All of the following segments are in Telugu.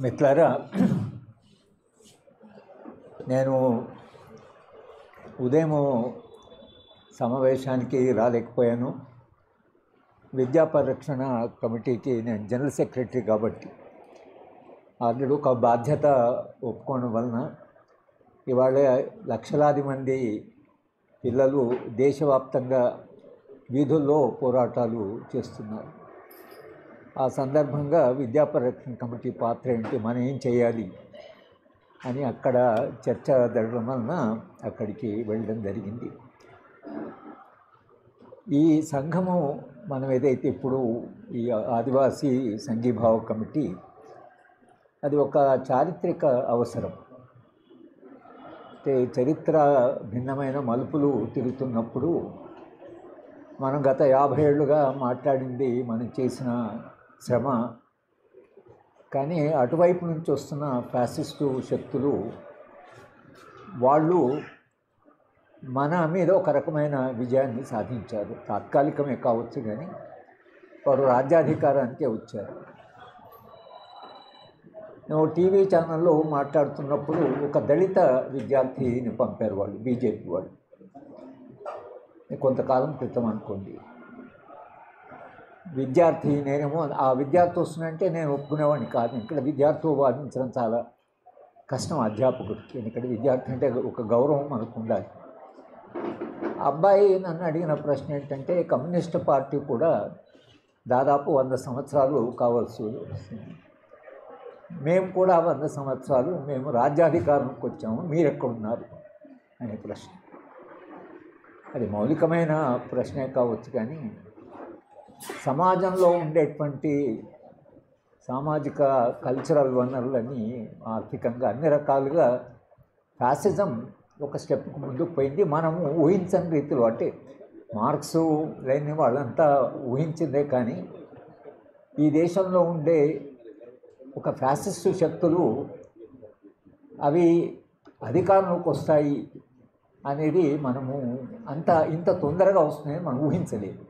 మిత్రులారా, నేను ఉదయం సమావేశానికి రాలేకపోయాను. విద్యా పరిరక్షణ కమిటీకి నేను జనరల్ సెక్రటరీ కాబట్టి ఆల్రెడీ ఒక బాధ్యత ఒప్పుకోవడం వలన ఇవాళ లక్షలాది మంది పిల్లలు దేశవ్యాప్తంగా వీధుల్లో పోరాటాలు చేస్తున్నారు. ఆ సందర్భంగా విద్యా పరిరక్షణ కమిటీ పాత్ర ఏంటి, మనం ఏం చేయాలి అని అక్కడ చర్చ జరగడం వలన అక్కడికి వెళ్ళడం జరిగింది. ఈ సంఘము మనం ఏదైతే ఇప్పుడు ఈ ఆదివాసీ సంఘీభావ కమిటీ, అది ఒక చారిత్రక అవసరం. చరిత్ర భిన్నమైన మలుపులు తిరుగుతున్నప్పుడు మనం గత 50 ఏళ్ళుగా మాట్లాడింది, మనం చేసిన శ్రమ, కానీ అటువైపు నుంచి వస్తున్న ఫ్యాసిస్టు శక్తులు వాళ్ళు మన మీద ఒక రకమైన విజయాన్ని సాధించారు. తాత్కాలికమే కావచ్చు, కానీ వారు రాజ్యాధికారానికే వచ్చారు. నేను టీవీ ఛానల్లో మాట్లాడుతున్నప్పుడు ఒక దళిత విద్యార్థిని పంపారు వాళ్ళు, బీజేపీ వాళ్ళు. కొంతకాలం క్రితం అనుకోండి. విద్యార్థి, నేనేమో ఆ విద్యార్థి వస్తుందంటే నేను ఒప్పుకునేవాడిని కాదు. ఇక్కడ విద్యార్థితో వాదించడం చాలా కష్టం అధ్యాపకుడికి. ఎందుకంటే విద్యార్థి అంటే ఒక గౌరవం మనకు ఉండాలి. అబ్బాయి నన్ను అడిగిన ప్రశ్న ఏంటంటే, కమ్యూనిస్ట్ పార్టీ కూడా దాదాపు 100 సంవత్సరాలు కావాల్సి వస్తుంది, మేము కూడా 100 సంవత్సరాలు మేము రాజ్యాధికారంకి వచ్చాము, మీరెక్కడున్నారు అనే ప్రశ్న. అది మౌలికమైన ప్రశ్నే కావచ్చు, కానీ సమాజంలో ఉండేటువంటి సామాజిక కల్చరల్ వనరులని ఆర్థికంగా అన్ని రకాలుగా ఫ్యాసిజం ఒక స్టెప్కు ముందుకు పోయింది. మనము ఊహించని రీతిలో, అంటే మార్క్సు లేని వాళ్ళంతా ఊహించిందే, కానీ ఈ దేశంలో ఉండే ఒక ఫ్యాసిస్టు శక్తులు అవి అధికారంలోకి వస్తాయి అనేది మనము ఇంత తొందరగా వస్తున్నాయని మనం ఊహించలేదు.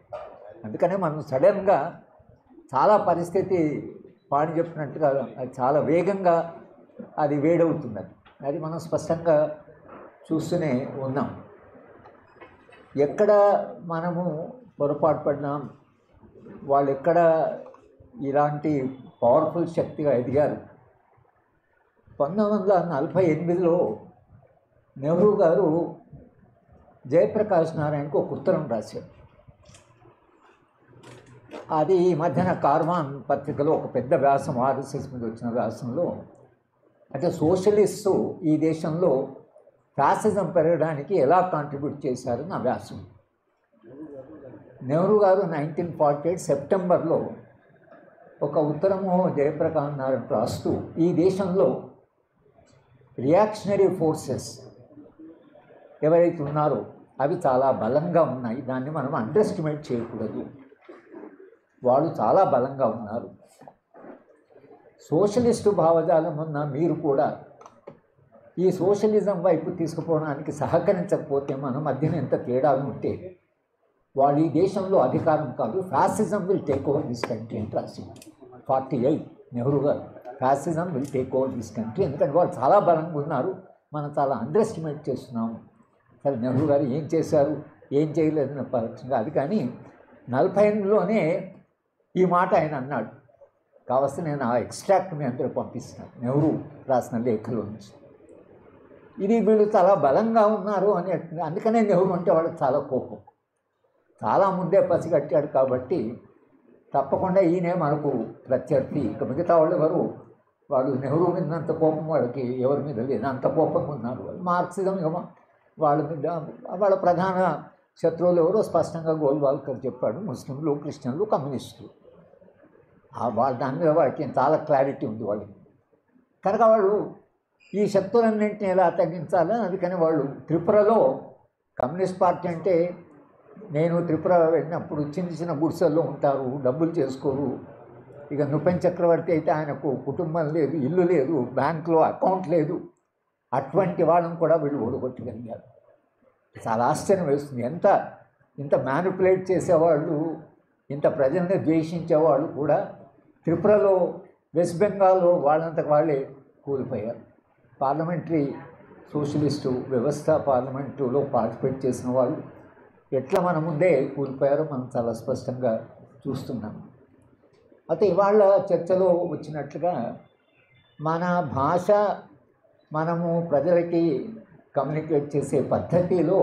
అందుకనే మనం సడన్గా చాలా పరిస్థితి పాడి చెప్పినట్టుగా అది చాలా వేగంగా అది వేడవుతున్నది. అది మనం స్పష్టంగా చూస్తూనే ఉన్నాం. ఎక్కడ మనము పొరపాటు పడినాం, వాళ్ళు ఎక్కడ ఇలాంటి పవర్ఫుల్ శక్తిగా ఎదిగారు. 1948లో నెహ్రూ గారు జయప్రకాష్ నారాయణకు ఒక ఉత్తరం రాశారు. అది ఈ మధ్యన కార్వాన్ పత్రికలో ఒక పెద్ద వ్యాసం, ఆర్ఎస్ఎస్ మీద వచ్చిన వ్యాసంలో, అంటే సోషలిస్టు ఈ దేశంలో ఫ్యాసిజం పెరగడానికి ఎలా కాంట్రిబ్యూట్ చేశారు నా వ్యాసం. నెహ్రూ గారు 1948 సెప్టెంబర్లో ఒక ఉత్తరము జయప్రకాష్ నారాయణ రాస్తూ, ఈ దేశంలో రియాక్షనరీ ఫోర్సెస్ ఎవరైతే ఉన్నారో అవి చాలా బలంగా ఉన్నాయి, దాన్ని మనం అండర్ ఎస్టిమేట్ చేయకూడదు, వాళ్ళు చాలా బలంగా ఉన్నారు. సోషలిస్టు భావజాలం ఉన్న మీరు కూడా ఈ సోషలిజం వైపు తీసుకుపోవడానికి సహకరించకపోతే మన మధ్యన ఎంత తేడాలు ఉంటే, వాళ్ళు ఈ దేశంలో అధికారం కాదు, fascism will take over this country అని రాసి 48 నెహ్రూ గారు, fascism will take over this country, ఎందుకంటే వాళ్ళు చాలా బలంగా ఉన్నారు, మనం చాలా అండర్ ఎస్టిమేట్ చేస్తున్నాము. సరే, నెహ్రూ గారు ఏం చేశారు, ఏం చేయలేదని పరోక్షంగా అది, కానీ 48లోనే ఈ మాట ఆయన అన్నాడు. కావస్తే నేను ఆ ఎక్స్ట్రాక్ట్ మీ అందరూ పంపిస్తున్నాను నెహ్రూ రాసిన లేఖలో నుంచి. ఇది వీళ్ళు చాలా బలంగా ఉన్నారు అని, అందుకనే నెహ్రూ అంటే వాళ్ళకి చాలా కోపం. చాలా ముందే పసిగట్టాడు కాబట్టి తప్పకుండా ఈయనే మనకు ప్రత్యర్థి. ఇక మిగతా వాళ్ళు ఎవరు, వాళ్ళు నెహ్రూ మీద అంత కోపం వాళ్ళకి ఎవరి మీద లేదు, అంత కోపంగా ఉన్నారు. మార్క్సిజం వాళ్ళ మీద, వాళ్ళ ప్రధాన శత్రువులు ఎవరో స్పష్టంగా గోల్వాల్కర్ చెప్పాడు, ముస్లింలు, క్రిస్టియన్లు, కమ్యూనిస్టులు. వాళ్ళ దాని మీద వాళ్ళకి చాలా క్లారిటీ ఉంది వాళ్ళకి. కనుక వాళ్ళు ఈ శక్తులన్నింటినీ ఎలా తగ్గించాలని, అందుకని వాళ్ళు త్రిపురలో కమ్యూనిస్ట్ పార్టీ అంటే, నేను త్రిపుర వెళ్ళినప్పుడు చిన్న చిన్న గుడిసెల్లో ఉంటారు, డబ్బులు చేసుకోరు. ఇక నృపెన్ చక్రవర్తి అయితే ఆయనకు కుటుంబం లేదు, ఇల్లు లేదు, బ్యాంకులో అకౌంట్ లేదు. అటువంటి వాళ్ళని కూడా వీళ్ళు ఓడగొట్టగలిగారు. చాలా ఆశ్చర్యం వేస్తుంది. ఇంత మ్యానిపులేట్ చేసేవాళ్ళు, ఇంత ప్రజల్ని ద్వేషించేవాళ్ళు కూడా త్రిపురలో వెస్ట్ బెంగాల్లో వాళ్ళంతకు వాళ్ళే కూలిపోయారు. పార్లమెంటరీ సోషలిస్టు వ్యవస్థ పార్లమెంటులో పార్టిసిపేట్ చేసిన వాళ్ళు ఎట్లా మన ముందే కూలిపోయారో మనం చాలా స్పష్టంగా చూస్తున్నాం. అయితే ఇవాళ చర్చలో వచ్చినట్లుగా మన భాష మనము ప్రజలకి కమ్యూనికేట్ చేసే పద్ధతిలో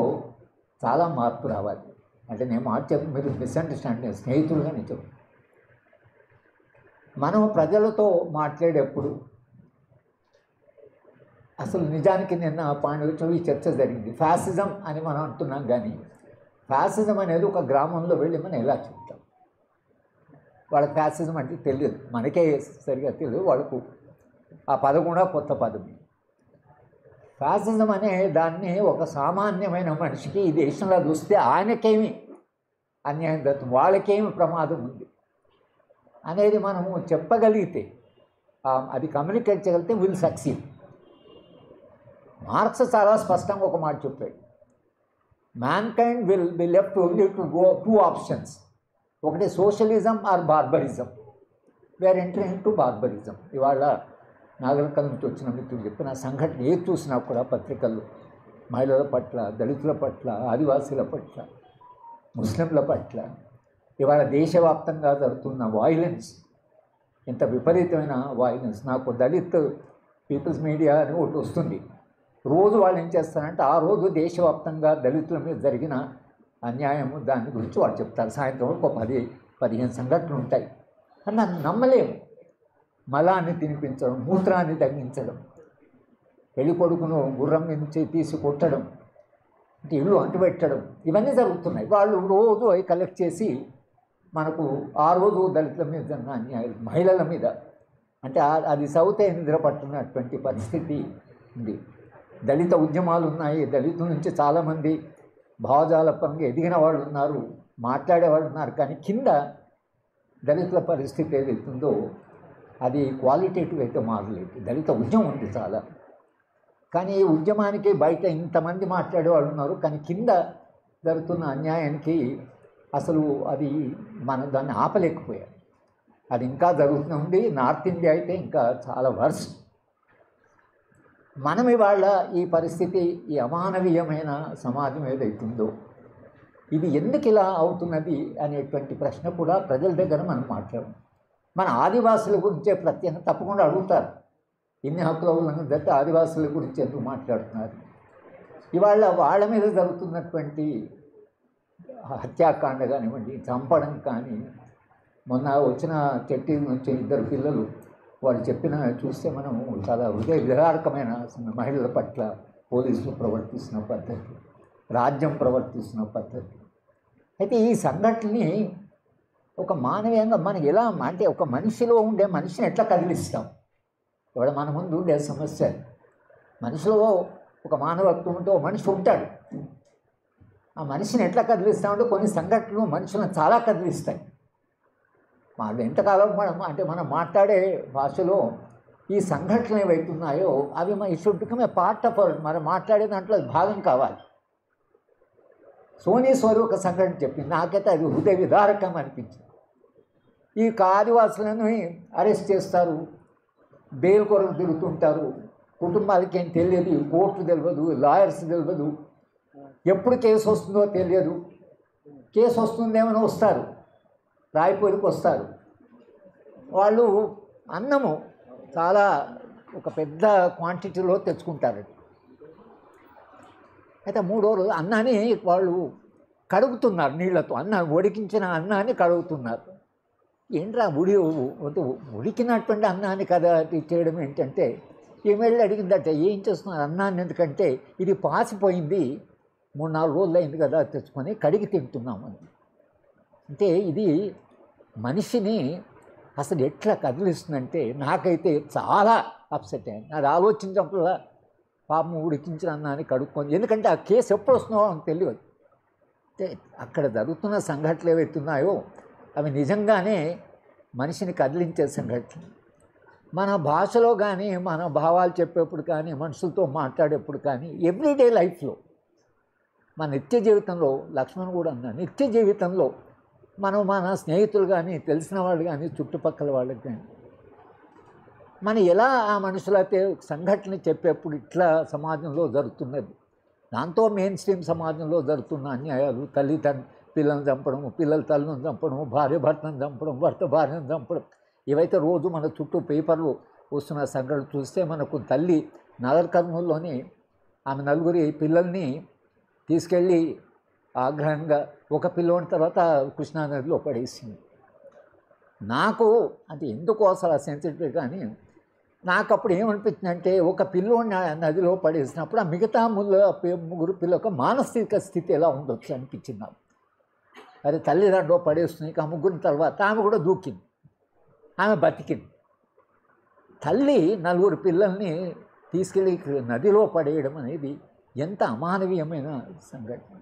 చాలా మార్పు రావాలి. అంటే నేను మాట చెప్పి మీరు మిస్అండర్స్టాండింగ్ స్నేహితులుగా నేను చెప్పు. మనం ప్రజలతో మాట్లాడేప్పుడు అసలు నిజానికి నిన్న పాండవిలో ఈ చర్చ జరిగింది. ఫ్యాసిజం అని మనం అంటున్నాం, కానీ ఫ్యాసిజం అనేది ఒక గ్రామంలో వెళ్ళి మనం ఎలా చెప్తాం? వాళ్ళకి ఫ్యాసిజం అంటే తెలియదు, మనకే సరిగా తెలియదు, వాళ్ళకు ఆ పదం కూడా కొత్త పదం. ఫ్యాసిజం అనే దాన్ని ఒక సామాన్యమైన మనిషికి ఈ దేశంలో చూస్తే ఆయనకేమి అన్యాయం జరుగుతుంది, వాళ్ళకేమి ప్రమాదం ఉంది అనేది మనము చెప్పగలిగితే, అది కమ్యూనికేట్ చేయగలిగితే విల్ సక్సీడ్. మార్క్స్ చాలా స్పష్టంగా ఒక మాట చెప్పాడు, mankind will be left only to go two options, ఒకటి socialism or barbarism. We are entering to barbarism. ఇవాళ నాగరికత నుంచి వచ్చిన మిత్రులు చెప్పిన సంఘటన ఏది చూసినా కూడా పత్రికల్లో మహిళల పట్ల, దళితుల పట్ల, ఆదివాసీల పట్ల, ముస్లింల పట్ల ఇవాళ దేశవ్యాప్తంగా జరుగుతున్న వాయిలెన్స్, ఇంత విపరీతమైన వాయిలెన్స్. నాకు దళిత్ పీపుల్స్ మీడియా అని ఒకటి వస్తుంది, రోజు వాళ్ళు ఏం చేస్తారంటే ఆ రోజు దేశవ్యాప్తంగా దళితుల మీద జరిగిన అన్యాయము దాని గురించి వాళ్ళు చెప్తారు. సాయంత్రం ఒక 10-15 సంఘటనలు ఉంటాయి. కానీ నన్ను నమ్మలేము. మలాన్ని తినిపించడం, మూత్రాన్ని తగ్గించడం, పెళ్లి కొడుకును గుర్రం నుంచి తీసి కొట్టడం, అంటే ఇల్లు అంటుపెట్టడం, ఇవన్నీ జరుగుతున్నాయి. వాళ్ళు రోజు అవి కలెక్ట్ చేసి మనకు ఆ రోజు దళితుల మీద జరిగిన అన్యాయాలు, మహిళల మీద, అంటే అది సౌతే నిద్ర పట్టున్నటువంటి పరిస్థితి ఉంది. దళిత ఉద్యమాలు ఉన్నాయి, దళితుల నుంచి చాలామంది భావజాలపరంగా ఎదిగిన వాళ్ళు ఉన్నారు, మాట్లాడేవాళ్ళు ఉన్నారు. కానీ కింద దళితుల పరిస్థితి ఏదైతుందో అది క్వాలిటేటివ్ అయితే మారలేదు. దళిత ఉద్యమం ఉంది చాలా, కానీ ఈ ఉద్యమానికి బయట ఇంతమంది మాట్లాడేవాళ్ళు ఉన్నారు, కానీ కింద జరుగుతున్న అన్యాయానికి అసలు అది మనం దాన్ని ఆపలేకపోయాం. అది ఇంకా జరుగుతుంది. నార్త్ ఇండియా అయితే ఇంకా చాలా వర్స్. మనం ఇవాళ ఈ పరిస్థితి, ఈ అమానవీయమైన సమాజం ఏదైతుందో ఇది ఎందుకు ఇలా అవుతున్నది అనేటువంటి ప్రశ్న కూడా ప్రజల దగ్గర మనం మాట్లాడడం. మన ఆదివాసుల గురించే ప్రత్యేకంగా తప్పకుండా అడుగుతారు, ఇన్ని హక్కుల ఉల్లంఘన జరిగితే ఆదివాసుల గురించి ఎందుకు మాట్లాడుతున్నారు? ఇవాళ వాళ్ళ మీద జరుగుతున్నటువంటి హత్యాకాండ కానివ్వండి, చంపడం కానీ, మొన్న వచ్చిన చెట్టి నుంచి 2 పిల్లలు వాళ్ళు చెప్పిన చూస్తే మనం చాలా హృదయ విదారకమైన మహిళల పట్ల పోలీసులు ప్రవర్తిస్తున్న పద్ధతి, రాజ్యం ప్రవర్తిస్తున్న పద్ధతి. అయితే ఈ సంఘటనని ఒక మానవీయంగా మనం ఎలా అంటే ఒక మనిషిలో ఉండే మనిషిని ఎట్లా కదిలిస్తాం? ఇవాళ మన ముందు ఉండే సమస్య, మనిషిలో ఒక మానవత్వం ఉంటే ఒక మనిషి ఉంటాడు, ఆ మనిషిని ఎట్లా కదిలిస్తామంటే కొన్ని సంఘటనలు మనుషులను చాలా కదిలిస్తాయి. వాళ్ళు ఎంతకాలం మనం మాట్లాడే భాషలో ఈ సంఘటనలు ఏవైతున్నాయో అవి మన should become a part of our, మనం మాట్లాడే దాంట్లో భాగం కావాలి. సోనేశ్వరి ఒక సంఘటన చెప్పింది, నాకైతే అది హృదయ విదారకం అనిపించింది. ఈ ఆదివాసులను అరెస్ట్ చేస్తారు, బెయిల్ కొరకు తిరుగుతుంటారు, కుటుంబాలకి ఏం తెలియదు, కోర్టు తెలియదు, లాయర్స్ తెలియదు, ఎప్పుడు కేసు వస్తుందో తెలియదు. కేసు వస్తుందేమని వస్తారు, రాయపూరికి వస్తారు. వాళ్ళు అన్నము చాలా ఒక పెద్ద క్వాంటిటీలో తెచ్చుకుంటారు. అయితే 3 రోజులు అన్నాన్ని వాళ్ళు కడుగుతున్నారు నీళ్లతో, ఉడికించిన అన్నాన్ని కడుగుతున్నారు. ఏంట్రా ఉడికినటువంటి అన్నాన్ని కదా చేయడం ఏంటంటే, ఈమెయిల్ అడిగిందట, ఏం చేస్తున్నారు అన్నాన్ని, ఎందుకంటే ఇది పాసిపోయింది, 3-4 రోజులు అయింది కదా తెచ్చుకొని కడిగి తింటున్నామని. అంటే ఇది మనిషిని అసలు ఎట్లా కదిలిస్తుందంటే నాకైతే చాలా అప్సెట్ అయ్యింది. అది ఆలోచించినప్పుడు పాపం ఉడికించిన అన్నాన్ని కడుక్కొని, ఎందుకంటే ఆ కేసు ఎప్పుడు వస్తుందో అని తెలియదు. అంటే అక్కడ జరుగుతున్న సంఘటనలు ఏవైతున్నాయో అవి నిజంగానే మనిషిని కదిలించే సంఘటనలు. మన భాషలో కానీ, మన భావాలు చెప్పేప్పుడు కానీ, మనుషులతో మాట్లాడేప్పుడు కానీ, ఎవ్రీడే లైఫ్లో, మన నిత్య జీవితంలో, లక్ష్మణ్ కూడా అన్నా, నిత్య జీవితంలో మనం మన స్నేహితులు కానీ, తెలిసిన వాళ్ళు కానీ, చుట్టుపక్కల వాళ్ళకి కానీ మనం ఎలా ఆ మనుషులైతే సంఘటన చెప్పేప్పుడు ఇట్లా సమాజంలో జరుగుతున్నది, దాంతో మెయిన్ స్ట్రీమ్ సమాజంలో జరుగుతున్న అన్యాయాలు, పిల్లల్ని చంపడం, పిల్లల తల్లిని చంపడం, భార్య భర్తను చంపడం, భర్త భార్యను చంపడం, ఇవైతే రోజు మన చుట్టూ పేపర్లు వస్తున్న సంఘటనలు చూస్తే మనకు తల్లి నగర కర్నూలులోని ఆమె నలుగురి పిల్లల్ని తీసుకెళ్ళి ఆగ్రహంగా ఒక పిల్లోని తర్వాత కృష్ణానదిలో పడేసింది. నాకు అది ఎందుకు అసలు సెన్సిటివ్, కానీ నాకు అప్పుడు ఏమనిపించిందంటే ఒక పిల్లోని నదిలో పడేసినప్పుడు ఆ మిగతా ముగ్గురు పిల్లలకు మానసిక స్థితి ఎలా ఉండొచ్చు అనిపించింది నాకు. అరే తల్లిదండ్రులు పడేస్తున్నాయి, ఆ ముగ్గురిని తర్వాత ఆమె కూడా దూకింది, ఆమె బతికింది. తల్లి నలుగురు పిల్లల్ని తీసుకెళ్ళి నదిలో పడేయడం అనేది ఎంత అమానవీయమైన సంఘటన.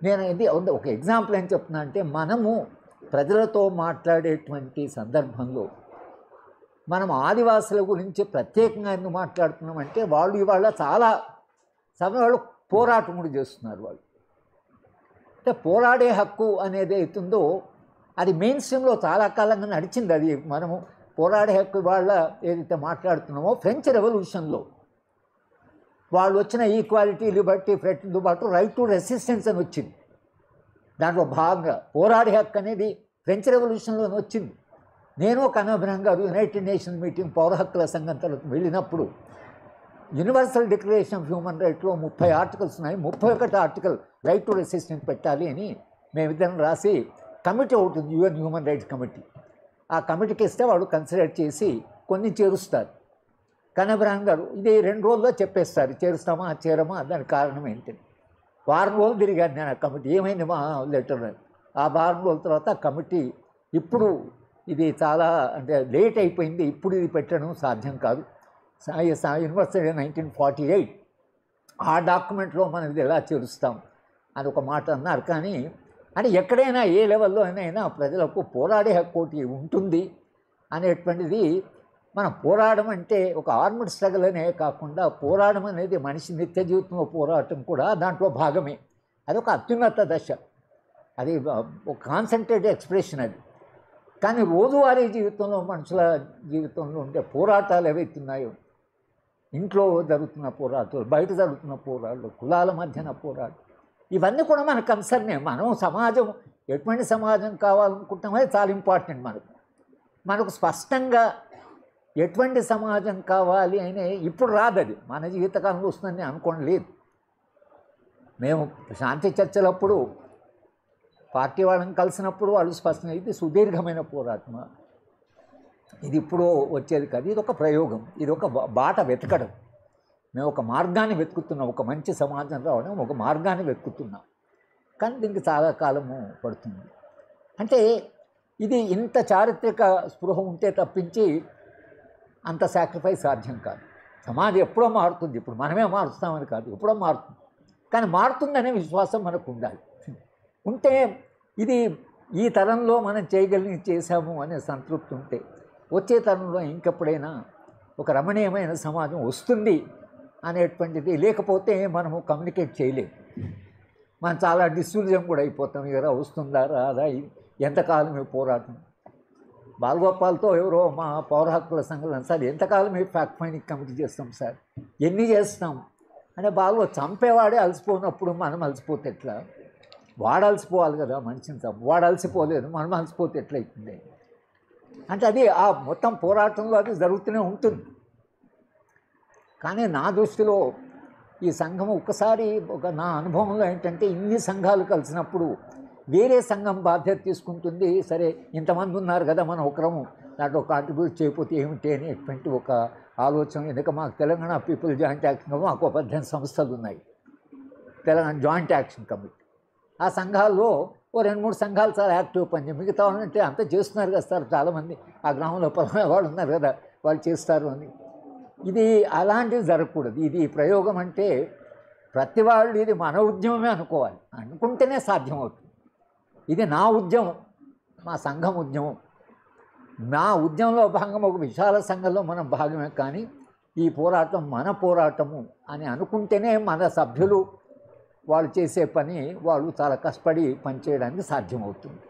నేను ఇది ఒక ఎగ్జాంపుల్ ఏం చెప్తున్నా అంటే, మనము ప్రజలతో మాట్లాడేటువంటి సందర్భంలో మనం ఆదివాసుల గురించి ప్రత్యేకంగా ఎందుకు మాట్లాడుతున్నామంటే, వాళ్ళు ఇవాళ చాలా సమయంలో పోరాటం కూడా చేస్తున్నారు. వాళ్ళు అంటే పోరాడే హక్కు అనేది అవుతుందో అది మెయిన్ స్ట్రీమ్లో చాలా కాలంగా నడిచింది. అది మనము పోరాడే హక్కు వాళ్ళ ఏదైతే మాట్లాడుతున్నామో ఫ్రెంచ్ రెవల్యూషన్లో వాళ్ళు వచ్చిన ఈక్వాలిటీ, లిబర్టీ, ఫ్రీడమ్తో పాటు రైట్ టు రెసిస్టెన్స్ అని వచ్చింది. దాంట్లో భాగంగా పోరాడే హక్కు అనేది ఫ్రెంచ్ రెవల్యూషన్లోనే వచ్చింది. నేను కనబ్రహం గారు యునైటెడ్ నేషన్స్ మీటింగ్ పౌర హక్కుల సంఘం తర్వాత వెళ్ళినప్పుడు యూనివర్సల్ డిక్లరేషన్ ఆఫ్ హ్యూమన్ రైట్లో 30 ఆర్టికల్స్ ఉన్నాయి, 31 ఆర్టికల్ రైట్ టు రెసిస్టెన్స్ పెట్టాలి అని మేమిద్దరం రాసి కమిటీ అవుతుంది, యుఎన్ హ్యూమన్ రైట్స్ కమిటీ. ఆ కమిటీకి ఇస్తే వాళ్ళు కన్సిడర్ చేసి కొన్ని చేరుస్తారు. కనబ్రహం గారు ఇది 2 రోజుల్లో చెప్పేస్తారు, చేరుస్తామా చేరమా దానికి కారణం ఏంటి. వారం రోజులు తిరిగాను నేను ఆ కమిటీ, ఏమైంది మా లెటర్. ఆ వారం రోజుల తర్వాత కమిటీ ఇప్పుడు ఇది చాలా అంటే లేట్ అయిపోయింది, ఇప్పుడు ఇది పెట్టడం సాధ్యం కాదు. యూనివర్సిటీ 1948 ఆ డాక్యుమెంట్లో మనం ఇది ఎలా చేరుస్తాం అని ఒక మాట అన్నారు. కానీ అంటే ఎక్కడైనా ఏ లెవెల్లో అయినా ప్రజలకు పోరాడే హక్కు ఒకటి ఉంటుంది అనేటువంటిది. మనం పోరాడడం అంటే ఒక ఆర్మ్డ్ స్ట్రగల్ అనే కాకుండా పోరాడడం అనేది మనిషి నిత్య జీవితంలో పోరాటం కూడా దాంట్లో భాగమే. అదొక అత్యున్నత దశ, అది ఒక కాన్సన్ట్రేటెడ్ ఎక్స్ప్రెషన్ అది. కానీ రోజువారీ జీవితంలో మనుషుల జీవితంలో ఉండే పోరాటాలు ఏవైతున్నాయో, ఇంట్లో జరుగుతున్న పోరాటాలు, బయట జరుగుతున్న పోరాటాలు, కులాల మధ్యన పోరాటాలు, ఇవన్నీ కూడా మన కన్సర్నే. మనం సమాజం ఎటువంటి సమాజం కావాలనుకుంటామో అది చాలా ఇంపార్టెంట్. మనకు స్పష్టంగా ఎటువంటి సమాజం కావాలి అని ఇప్పుడు రాదు, అది మన జీవితకాలంలో వస్తుందని అనుకోండి లేదు. మేము శాంతి చర్చలప్పుడు పార్టీ వాళ్ళని కలిసినప్పుడు వాళ్ళు స్పష్టంగా ఇది సుదీర్ఘమైన పోరాటం, ఇది ఇప్పుడు వచ్చేది కాదు, ఇది ఒక ప్రయోగం, ఇది ఒక బాట వెతకడం. మేము ఒక మార్గాన్ని వెతుకుతున్నాం, ఒక మంచి సమాజం రావడం ఒక మార్గాన్ని వెతుకుతున్నాం. కానీ దీనికి చాలా కాలము పడుతుంది. అంటే ఇది ఇంత చారిత్రక స్పృహ ఉంటే తప్పించి అంత సాక్రిఫైస్ సాధ్యం కాదు. సమాజం ఎప్పుడో మారుతుంది, ఇప్పుడు మనమే మారుస్తామని కాదు, ఎప్పుడో మారుతుంది. కానీ మారుతుందనే విశ్వాసం మనకు ఉండాలి. ఉంటే ఇది ఈ తరంలో మనం చేసాము అనే సంతృప్తి ఉంటే వచ్చే తరంలో ఇంకెప్పుడైనా ఒక రమణీయమైన సమాజం వస్తుంది అనేటువంటిది. లేకపోతే మనము కమ్యూనికేట్ చేయలేము, మనం చాలా డిస్యూజన్ కూడా అయిపోతాం. ఎవరా వస్తుందా రాదా, ఎంతకాలం ఈ పోరాటం. బాలగోపాల్తో ఎవరో మా పౌర హక్కుల సంఘం సార్ ఎంతకాలం ఈ ఫ్యాక్ట్ ఫైండింగ్ కమిటీ చేస్తాం సార్, ఎన్ని చేస్తాం అంటే బాగా చంపేవాడే అలసిపోయినప్పుడు మనం అలసిపోతే ఎట్లా, వాడు అలసిపోవాలి కదా మనిషిని వాడు అలసిపోలేదు, మనం అలసిపోతే ఎట్లయితుంది అంటే అది ఆ మొత్తం పోరాటంలో అది జరుగుతూనే ఉంటుంది. కానీ నా దృష్టిలో ఈ సంఘం ఒక్కసారి నా అనుభవంలో ఏంటంటే, ఇన్ని సంఘాలు కలిసినప్పుడు వేరే సంఘం బాధ్యత తీసుకుంటుంది. సరే ఇంతమంది ఉన్నారు కదా, మనం ఒకరము దాంట్లో కాంట్రిబ్యూట్ చేయకపోతే ఏమిటి అనేటువంటి ఒక ఆలోచన. ఎందుకంటే మాకు Telangana people joint action committee, మాకు 18 సంస్థలు ఉన్నాయి, తెలంగాణ జాయింట్ యాక్షన్ కమిటీ. ఆ సంఘాల్లో 2-3 సంఘాలు చాలా యాక్టివ్ పని, మిగతా అంటే అంతా చేస్తున్నారు కదా సార్, చాలామంది ఆ గ్రామంలో పరమైన వాళ్ళు ఉన్నారు కదా వాళ్ళు చేస్తారు అని. ఇది అలాంటివి జరగకూడదు. ఇది ప్రయోగం అంటే ప్రతి వాళ్ళు ఇది మన ఉద్యమమే అనుకోవాలి, అనుకుంటేనే సాధ్యమవుతుంది. ఇది నా ఉద్యమం, మా సంఘం ఉద్యమం, నా ఉద్యమంలో భాగం ఒక విశాల సంఘంలో మనం భాగమే. కానీ ఈ పోరాటం మన పోరాటము అని అనుకుంటేనే మన సభ్యులు వాళ్ళు చేసే పని వాళ్ళు చాలా కష్టపడి పనిచేయడానికి సాధ్యమవుతుంది.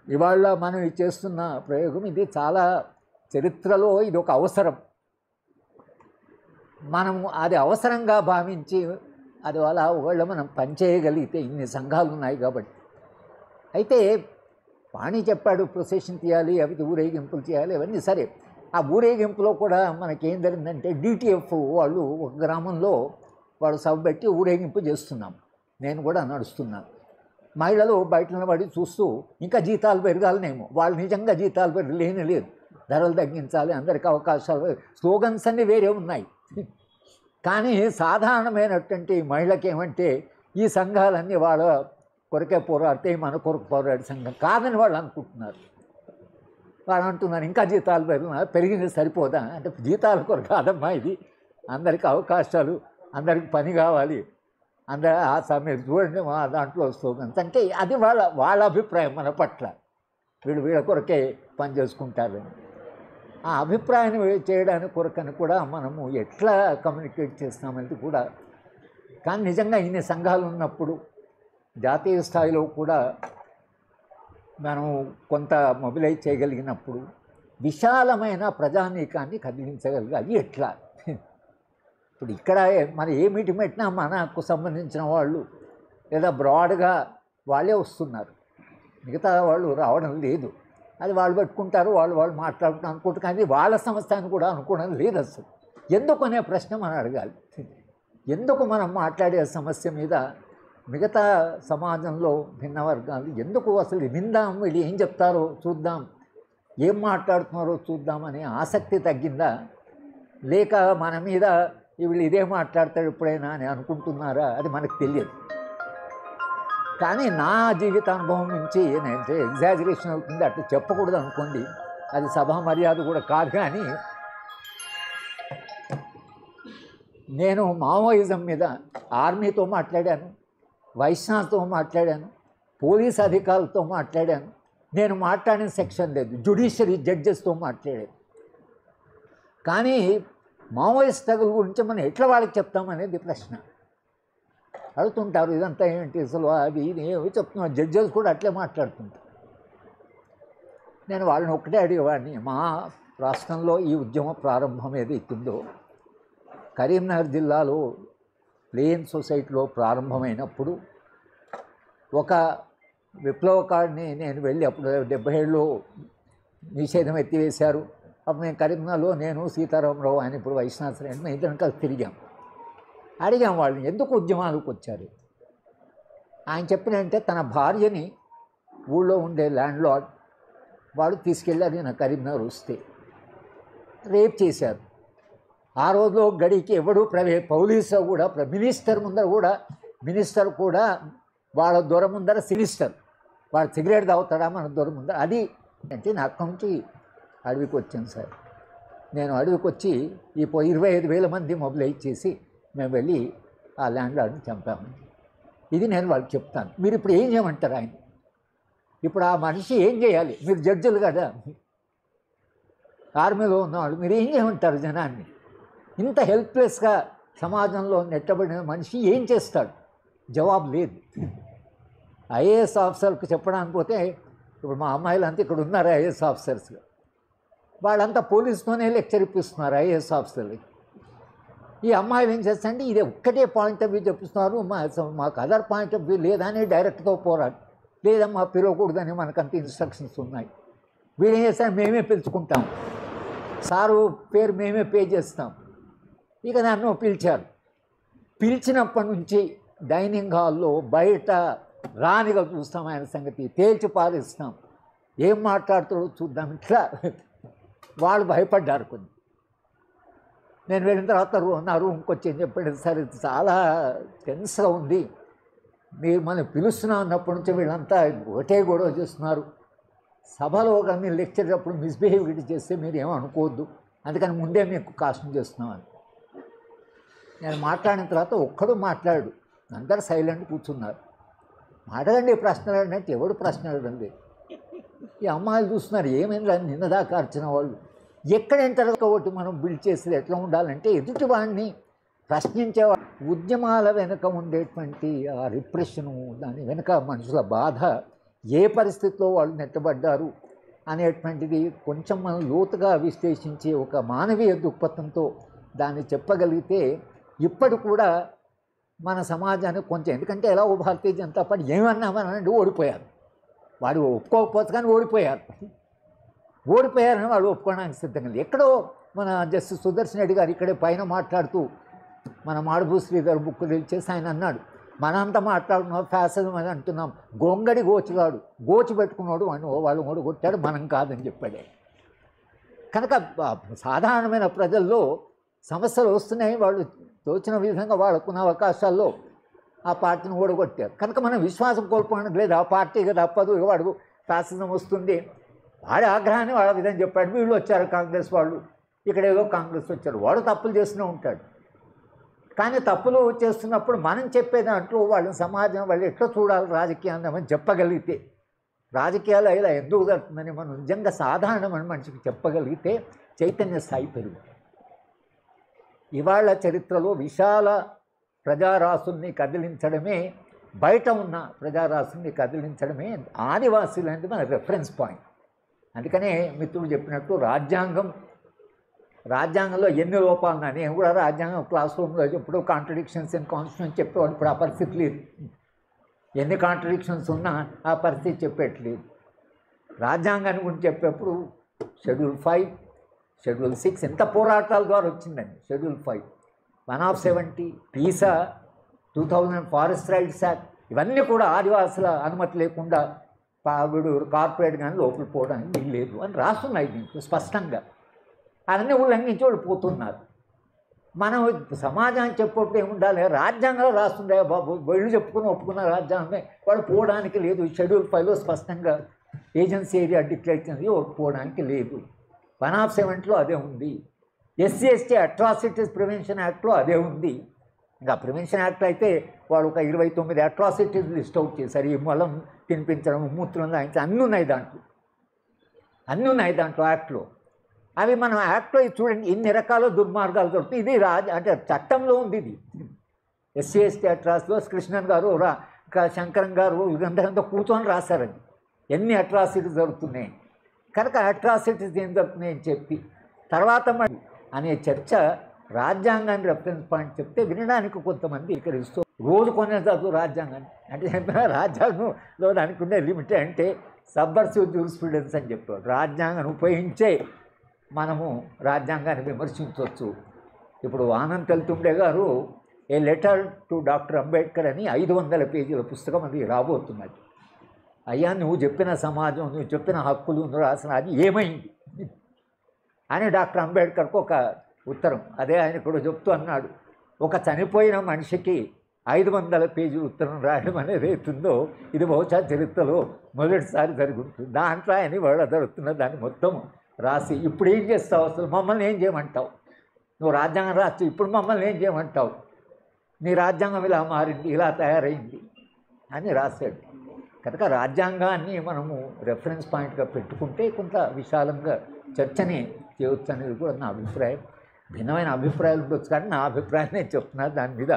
ఇవాళ మనం చేస్తున్న ప్రయోగం ఇది చాలా చరిత్రలో ఇది ఒక అవసరం. మనము అది అవసరంగా భావించి అది అలా ఒకవేళ మనం పనిచేయగలిగితే ఇన్ని సంఘాలు ఉన్నాయి కాబట్టి. అయితే వాణి చెప్పాడు ప్రొసెషన్ తీయాలి, అవి ఊరేగింపులు చేయాలి, అవన్నీ సరే. ఆ ఊరేగింపులో కూడా మనకేం జరిగిందంటే డిటిఎఫ్ వాళ్ళు ఒక గ్రామంలో వాళ్ళు సభ పెట్టి ఊరేగింపు చేస్తున్నాం. నేను కూడా నడుస్తున్నాను. మహిళలు బయట నిలబడి చూస్తూ ఇంకా జీతాలు పెరగాలనేమో, వాళ్ళు నిజంగా జీతాలు లేని లేదు, ధరలు తగ్గించాలి, అందరికీ అవకాశాలు, స్లోగన్స్ అన్నీ వేరే ఉన్నాయి. కానీ సాధారణమైనటువంటి మహిళకి ఏమంటే ఈ సంఘాలన్నీ వాళ్ళ కొరకే పోరాడితే మన కొరకు పోరాడే సంఘం కాదని వాళ్ళు అనుకుంటున్నారు. వాళ్ళు అంటున్నారు ఇంకా జీతాలు పెరిగింది సరిపోదా అంటే, జీతాల కొరకు కాదమ్మా ఇది, అందరికీ అవకాశాలు, అందరికి పని కావాలి, అందరూ ఆ సమయం చూడండి మా దాంట్లో స్లోగన్స్ అంటే అది వాళ్ళ అభిప్రాయం మన పట్ల, వీళ్ళ కొరకే పని చేసుకుంటారని. ఆ అభిప్రాయం చేయడానికి కొరకని కూడా మనము ఎట్లా కమ్యూనికేట్ చేస్తామనేది కూడా. కానీ నిజంగా ఇన్ని సంఘాలు ఉన్నప్పుడు జాతీయ స్థాయిలో కూడా మనం కొంత మొబిలైజ్ చేయగలిగినప్పుడు విశాలమైన ప్రజానీకాన్ని కదిలించగలిగాలి. ఎట్లా ఇప్పుడు ఇక్కడ మన ఏ మీటింగ్ పెట్టినా మనకు సంబంధించిన వాళ్ళు లేదా బ్రాడ్గా వాళ్ళే వస్తున్నారు, మిగతా వాళ్ళు రావడం లేదు. అది వాళ్ళు పెట్టుకుంటారు, వాళ్ళు మాట్లాడుకుంటారు అనుకుంటారు, కానీ వాళ్ళ సమస్య అని కూడా అనుకోవడం లేదు అసలు. ఎందుకు అనే ప్రశ్న మనం అడగాలి. ఎందుకు మనం మాట్లాడే సమస్య మీద మిగతా సమాజంలో భిన్న వర్గాలు ఎందుకు అసలు విందాం, వీళ్ళు ఏం చెప్తారో చూద్దాం, ఏం మాట్లాడుతున్నారో చూద్దామనే ఆసక్తి తగ్గిందా, లేక మన మీద వీళ్ళు ఇదే మాట్లాడతారు ఎప్పుడైనా అని అనుకుంటున్నారా, అది మనకు తెలియదు. కానీ నా జీవితానుభవం నుంచి నేను ఎగ్జాజరేషన్ అవుతుంది అట్లా చెప్పకూడదు అనుకోండి, అది సభా మర్యాద కూడా కాదు. కానీ నేను మావోయిజం మీద ఆర్మీతో మాట్లాడాను, వైష్ణవ్తో మాట్లాడాను, పోలీస్ అధికారులతో మాట్లాడాను. నేను మాట్లాడిన సెక్షన్ లేదు, జ్యుడిషియరీ జడ్జెస్తో మాట్లాడాను. కానీ మావోయిస్ట్ స్ట్రగుల్ గురించి మనం ఎట్లా వాళ్ళకి చెప్తామనేది ప్రశ్న. అడుగుతుంటారు ఇదంతా ఏంటి అసలు, అది ఇది ఏమి చెప్తున్నారు, జడ్జెస్ కూడా అట్లే మాట్లాడుతుంటారు. నేను వాళ్ళని ఒక్కటే అడిగేవాడిని, మా రాష్ట్రంలో ఈ ఉద్యమ ప్రారంభం ఏదైతుందో కరీంనగర్ జిల్లాలో ప్లేన్ సొసైటీలో ప్రారంభమైనప్పుడు ఒక విప్లవకాడిని నేను వెళ్ళి, అప్పుడు 77లో నిషేధం ఎత్తివేశారు. అప్పుడు నేను కరీంనగర్లో నేను సీతారామరావు ఆయన ఇప్పుడు వైష్ణవ్ మేము ఇద్దరం కలిసి తిరిగాం. అడిగాం వాళ్ళని ఎందుకు ఉద్యమాలకు వచ్చారు. ఆయన చెప్పినంటే తన భార్యని ఊళ్ళో ఉండే ల్యాండ్ లార్డ్ వాడు తీసుకెళ్ళారు, నా కరీంనగర్ వస్తే రేప్ చేశారు. ఆ రోజులో గడికి ఎవడు పోలీసు కూడా మినిస్టర్ ముందర కూడా, మినిస్టర్ కూడా వాళ్ళ దూరం ముందర సినిస్టర్, వాడు సిగరెట్ తాగుతాడా మన దూరం ముందర. అది అంటే నా అక్కడి నుంచి అడవికి వచ్చాను సార్. నేను అడవికి వచ్చి ఈ 25,000 మంది మొబిలైజ్ చేసి మేము వెళ్ళి ఆ ల్యాండ్ లార్డ్ని చంపాము. ఇది నేను వాళ్ళకి చెప్తాను. మీరు ఇప్పుడు ఏం చేయమంటారు ఆయన? ఇప్పుడు ఆ మనిషి ఏం చేయాలి? మీరు జడ్జిలు కదా, ఆర్మీలో ఉన్నవాళ్ళు, మీరు ఏం చేయమంటారు జనాన్ని? ఇంత హెల్ప్లెస్గా సమాజంలో నెట్టబడిన మనిషి ఏం చేస్తాడు? జవాబు లేదు. ఐఏఎస్ ఆఫీసర్కి చెప్పడానికి పోతే, ఇప్పుడు మా అమ్మాయిలు అంతా ఇక్కడ ఉన్నారు ఐఏఎస్ ఆఫీసర్స్గా, వాళ్ళంతా పోలీసుతోనే లెక్చర్ ఇప్పిస్తున్నారు ఐఏఎస్ ఆఫీసర్లకి. ఈ అమ్మాయిలు ఏం చేస్తారంటే ఇది ఒక్కటే పాయింట్ ఆఫ్ వ్యూ చెప్పిస్తున్నారు, మాకు అదర్ పాయింట్ ఆఫ్ వ్యూ లేదని డైరెక్ట్తో పోరాడు, లేదమ్మా పిలవకూడదని మనకంత ఇన్స్ట్రక్షన్స్ ఉన్నాయి. వీళ్ళు ఏం చేస్తారు, మేమే పిలుచుకుంటాం, సారు పేరు మేమే పే చేస్తాం. ఇక నన్ను పిలిచారు. పిలిచినప్పటి నుంచి డైనింగ్ హాల్లో బయట రానిగా చూస్తాం, ఆయన సంగతి తేల్చి పారేస్తాం, ఏం మాట్లాడుతాడో చూద్దాం. ఇట్లా వాళ్ళు భయపడ్డారు కొన్ని. నేను వెళ్ళిన తర్వాత నా రూమ్కి వచ్చి ఏం చెప్పండి, సరే చాలా టెన్స్గా ఉంది, మీరు మనం పిలుస్తున్నాం అన్నప్పటి నుంచి వీళ్ళంతా ఒకటే గొడవ చేస్తున్నారు, సభలో కానీ లెక్చర్ అప్పుడు మిస్బిహేవ్ చేస్తే మీరు ఏమనుకోవద్దు, అందుకని ముందే మీకు కాస్ట్యూమ్ చేస్తున్నామని. నేను మాట్లాడిన తర్వాత ఒక్కడు మాట్లాడు, అందరు సైలెంట్ కూర్చున్నారు. అడగండి ప్రశ్నలు అన్నట్టు ఎవడు ప్రశ్న అడగండి. ఈ అమ్మాయిలు చూస్తున్నారు, ఏమైంది నిన్నదాకా అర్చిన వాళ్ళు. ఎక్కడ ఎంటర్ ఒకటి మనం బిల్డ్ చేసేది ఎట్లా ఉండాలంటే ఎదుటి వాడిని ప్రశ్నించేవాడు. ఉద్యమాల వెనుక ఉండేటువంటి ఆ రిప్రెషను, దాని వెనుక మనుషుల బాధ, ఏ పరిస్థితిలో వాళ్ళు నెట్టబడ్డారు, అనేటువంటిది కొంచెం మనం లోతుగా విశ్లేషించి ఒక మానవీయ దృక్పథంతో దాన్ని చెప్పగలిగితే ఇప్పటి కూడా మన సమాజానికి కొంచెం, ఎందుకంటే ఎలా భారతీయ జనతా పార్టీ ఏమన్నామనండి ఓడిపోయారు, వాడు ఒప్పుకోకపోతే కానీ ఓడిపోయారని వాళ్ళు ఒప్పుకోవడానికి సిద్ధంగా లేదు. ఎక్కడో మన జస్టిస్ సుదర్శన్ రెడ్డి గారు ఇక్కడే పైన మాట్లాడుతూ మన మాడుభూ శ్రీధర్ బుక్ తెలిచేసి ఆయన అన్నాడు, మనంతా మాట్లాడుతున్నాం ఫ్యాసిజం అని అంటున్నాం, గొంగడి గోచిగాడు గోచి పెట్టుకున్నాడు అని వాళ్ళు ఓడగొట్టాడు, మనం కాదని చెప్పాడే. కనుక సాధారణమైన ప్రజల్లో సమస్యలు వస్తున్నాయి, వాళ్ళు తోచిన విధంగా వాళ్ళకున్న అవకాశాల్లో ఆ పార్టీని ఓడగొట్టారు. కనుక మనం విశ్వాసం కోల్పోవడానికి లేదు, ఆ పార్టీగా తప్పదు, వాడు ఫ్యాసిజం వస్తుంది, వాడి ఆగ్రహాన్ని వాళ్ళ విధంగా చెప్పాడు. వీళ్ళు వచ్చారు కాంగ్రెస్ వాళ్ళు, ఇక్కడ ఏదో కాంగ్రెస్ వచ్చారు, వాడు తప్పులు చేస్తూనే ఉంటాడు. కానీ తప్పులు చేస్తున్నప్పుడు మనం చెప్పే దాంట్లో వాళ్ళ సమాజం వాళ్ళు ఎట్లా చూడాలి రాజకీయాన్ని మనం చెప్పగలిగితే, రాజకీయాలు ఇలా ఎందుకు జరుగుతుందని మనం నిజంగా సాధారణమైన మనిషికి చెప్పగలిగితే చైతన్య స్థాయి పెరుగుతుంది. ఇవాళ చరిత్రలో విశాల ప్రజారాసుల్ని కదిలించడమే, బయట ఉన్న ప్రజారాసుల్ని కదిలించడమే ఆదివాసీలు అనేది మన రెఫరెన్స్ పాయింట్. అందుకనే మిత్రుడు చెప్పినట్టు రాజ్యాంగంలో ఎన్ని లోపాలు ఉన్నా, నేను కూడా రాజ్యాంగం క్లాస్ రూమ్లో ఎప్పుడు కాంట్రడిక్షన్స్ ఇన్ కాన్స్టిట్యూషన్ చెప్పేవాడు, ఇప్పుడు ఆ పరిస్థితి లేదు. ఎన్ని కాంట్రడిక్షన్స్ ఉన్నా ఆ పరిస్థితి చెప్పేట్లేదు. రాజ్యాంగాన్ని గురించి చెప్పేప్పుడు షెడ్యూల్ 5, షెడ్యూల్ 6 ఎంత పోరాటాల ద్వారా వచ్చిందండి. Schedule 5, 1 of 70, Pisa, 2000 forest rights act, ఇవన్నీ కూడా ఆదివాసుల అనుమతి లేకుండా వీడు కార్పొరేట్ కానీ లోపలికి పోవడానికి వీలు లేదు అని రాస్తున్నాయి దీంట్లో స్పష్టంగా. అవన్నీ ఉల్లంఘించి వాళ్ళు పోతున్నారు. మనం సమాజానికి చెప్పేప్పుడు ఏముండాలి, రాజ్యాంగంలో రాస్తుండే బాబు, వీళ్ళు చెప్పుకుని ఒప్పుకున్న రాజ్యాంగమే, వాడు పోవడానికి లేదు. షెడ్యూల్ 5లో స్పష్టంగా ఏజెన్సీ ఏరియా డిక్లేర్ చేసింది, పోవడానికి లేదు. 1 of 70లో అదే ఉంది. SC ST అట్రాసిటీస్ ప్రివెన్షన్ యాక్ట్లో అదే ఉంది. ఇంకా ప్రివెన్షన్ యాక్ట్ అయితే వాళ్ళు ఒక 29 అట్రాసిటీస్ లిస్ట్ అవుట్ చేశారు. ఈ మొలం తినిపించడం, మూత్రం దాయించడం అన్నీ ఉన్నాయి దాంట్లో యాక్ట్లో. అవి మనం యాక్ట్లో చూడండి ఇన్ని రకాల దుర్మార్గాలు దొరుకుతాయి. ఇది అంటే చట్టంలో ఉంది. ఇది SC ST అట్రాసిటీలో కృష్ణన్ గారు శంకరం గారు వీళ్ళందరంతా కూర్చొని రాశారని ఎన్ని అట్రాసిటీస్ జరుగుతున్నాయి. కనుక అట్రాసిటీస్ ఏం జరుగుతున్నాయని చెప్పి తర్వాత అనే చర్చ రాజ్యాంగాన్ని రెఫరెన్స్ పాయింట్ చెప్తే వినడానికి కొంతమంది ఇస్తూ రోజు కొనే చదువు రాజ్యాంగాన్ని అంటే రాజ్యాంగంలో దానికి ఉండే లిమిట్ అంటే సబ్వర్సివ్ జ్యూరిస్ప్రుడెన్స్ అని చెప్పారు. రాజ్యాంగాన్ని ఉపయోగించే మనము రాజ్యాంగాన్ని విమర్శించవచ్చు. ఇప్పుడు ఆనంద్ తెల్తుండే గారు ఏ లెటర్ టు డాక్టర్ అంబేద్కర్ అని 500 పేజీల పుస్తకం అది రాబోతున్నది. అయ్యా నువ్వు చెప్పిన సమాజం, నువ్వు చెప్పిన హక్కులు, నువ్వు రాసిన అది ఏమైంది అని డాక్టర్ అంబేద్కర్కు ఒక ఉత్తరం, అదే ఆయన కూడా చెప్తూ అన్నాడు, ఒక చనిపోయిన మనిషికి 500 పేజీల ఉత్తరం రాయడం అనేది అవుతుందో ఇది బహుశా చరిత్రలో మొదటిసారి జరుగుతుంది. దాంట్లో ఆయన వాళ్ళు జరుగుతున్న దాన్ని మొత్తం రాసి ఇప్పుడు ఏం చేస్తావు, అసలు మమ్మల్ని ఏం చేయమంటావు, నువ్వు రాజ్యాంగం రాసి ఇప్పుడు మమ్మల్ని ఏం చేయమంటావు, నీ రాజ్యాంగం ఇలా మారింది, ఇలా తయారైంది అని రాశాడు. కనుక రాజ్యాంగాన్ని మనము రెఫరెన్స్ పాయింట్గా పెట్టుకుంటే కొంత విశాలంగా చర్చని చేయవచ్చు అనేది కూడా నా అభిప్రాయం. భిన్నమైన అభిప్రాయాలు ఉండొచ్చు కానీ నా అభిప్రాయాన్ని చెప్తున్నా, దాని మీద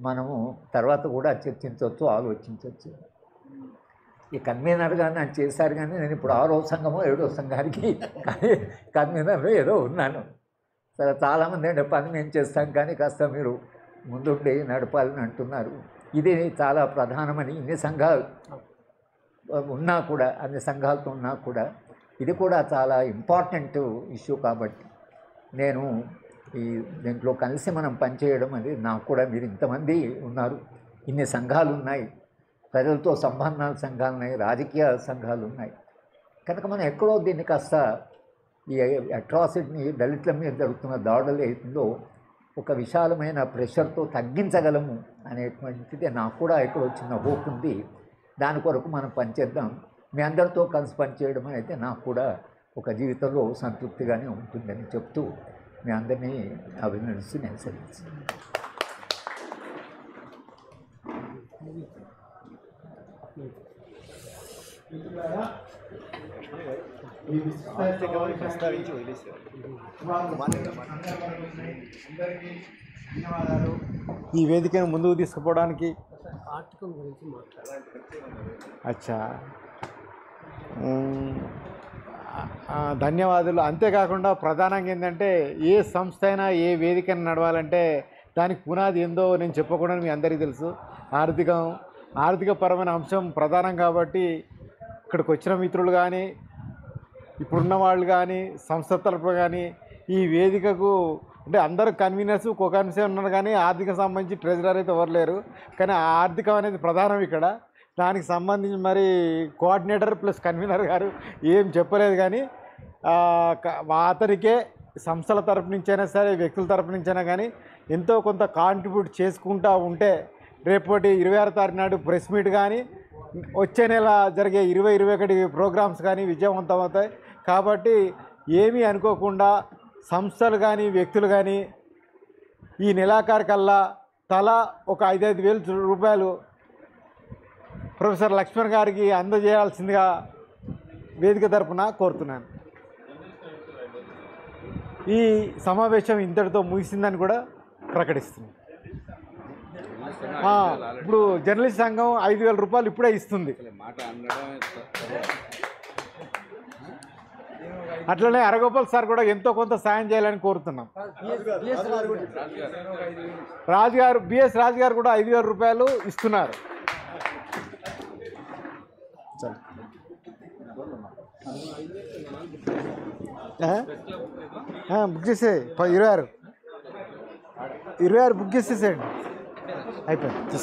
మనము తర్వాత కూడా చర్చించవచ్చు, ఆలోచించవచ్చు. ఈ కన్వీనర్గా నాకు చేశారు కానీ నేను ఇప్పుడు 6వ సంఘమో 7వ సంఘానికి కన్వీనర్లో ఏదో ఉన్నాను. సరే చాలామంది అంటే పని మేము చేస్తాం కానీ కాస్త మీరు ముందుండి నడపాలని అంటున్నారు. ఇది చాలా ప్రధానమని ఇన్ని సంఘాలు ఉన్నా కూడా, అన్ని సంఘాలతో ఉన్నా కూడా ఇది కూడా చాలా ఇంపార్టెంట్ ఇష్యూ కాబట్టి నేను ఈ దీంట్లో కలిసి మనం పనిచేయడం అనేది నాకు కూడా, మీరు ఇంతమంది ఉన్నారు, ఇన్ని సంఘాలు ఉన్నాయి, ప్రజలతో సంబంధాల సంఘాలు ఉన్నాయి, రాజకీయ సంఘాలు ఉన్నాయి. కనుక మనం ఎక్కడో దీన్ని కాస్త ఈ అట్రాసిటీని దళితుల మీద జరుగుతున్న దాడులు అవుతుందో ఒక విశాలమైన ప్రెషర్తో తగ్గించగలము అనేటువంటిది నాకు కూడా ఎక్కడో చిన్న హోప్ ఉంది. దాని కొరకు మనం పనిచేద్దాం. మీ అందరితో కలిసి పనిచేయడం అయితే నాకు కూడా ఒక జీవితంలో సంతృప్తిగానే ఉంటుందని చెప్తూ మీ అందరినీ అభినందిస్తూ నేను సెలవిస్తున్నాను. ఈ వేదికను ముందుకు తీసుకుపోవడానికి ఆర్టికల్ గురించి మాట్లాడాలి. అచ్చా ధన్యవాదాలు. అంతేకాకుండా ప్రధానంగా ఏంటంటే ఏ సంస్థ అయినా ఏ వేదికను నడవాలంటే దానికి పునాది ఏందో నేను చెప్పకూడదు, మీ అందరికీ తెలుసు. ఆర్థికపరమైన అంశం ప్రధానం కాబట్టి ఇక్కడికి వచ్చిన మిత్రులు కానీ ఇప్పుడున్న వాళ్ళు కానీ సంస్థ తరపున కానీ ఈ వేదికకు అంటే అందరూ కన్వీనర్స్ కన్వీనర్సే ఉన్నారు కానీ ఆర్థిక సంబంధించి ట్రెజరర్ అయితే ఎవరు లేరు. కానీ ఆ ఆర్థికం అనేది ప్రధానం ఇక్కడ. దానికి సంబంధించి మరి కోఆర్డినేటర్ ప్లస్ కన్వీనర్ గారు ఏం చెప్పలేదు. కానీ అతనికే సంస్థల తరపు నుంచైనా సరే వ్యక్తుల తరపు నుంచైనా కానీ ఎంతో కొంత కాంట్రిబ్యూట్ చేసుకుంటూ ఉంటే రేపటి 26 తారీఖు నాడు ప్రెస్ మీట్ కానీ వచ్చే నెల జరిగే 20-21 ప్రోగ్రామ్స్ కానీ విజయవంతం అవుతాయి. కాబట్టి ఏమీ అనుకోకుండా సంస్థలు కానీ వ్యక్తులు కానీ ఈ నెలాఖరు కల్లా తలా ఒక 5,000 రూపాయలు ప్రొఫెసర్ లక్ష్మణ్ గారికి అందజేయాల్సిందిగా వేదిక తరపున కోరుతున్నాను. ఈ సమావేశం ఇంతటితో ముగిసిందని కూడా ప్రకటిస్తున్నాను. ఇప్పుడు జర్నలిస్ట్ సంఘం 5,000 రూపాయలు ఇప్పుడే ఇస్తుంది. అట్లనే అరగోపాల్ సార్ కూడా ఎంతో కొంత సాయం చేయాలని కోరుతున్నాం. రాజుగారు బిఎస్ రాజు గారు కూడా 5,000 రూపాయలు ఇస్తున్నారు. బుక్ చేసే 26 బుక్ చేసేసేయండి. అయిపోయింది.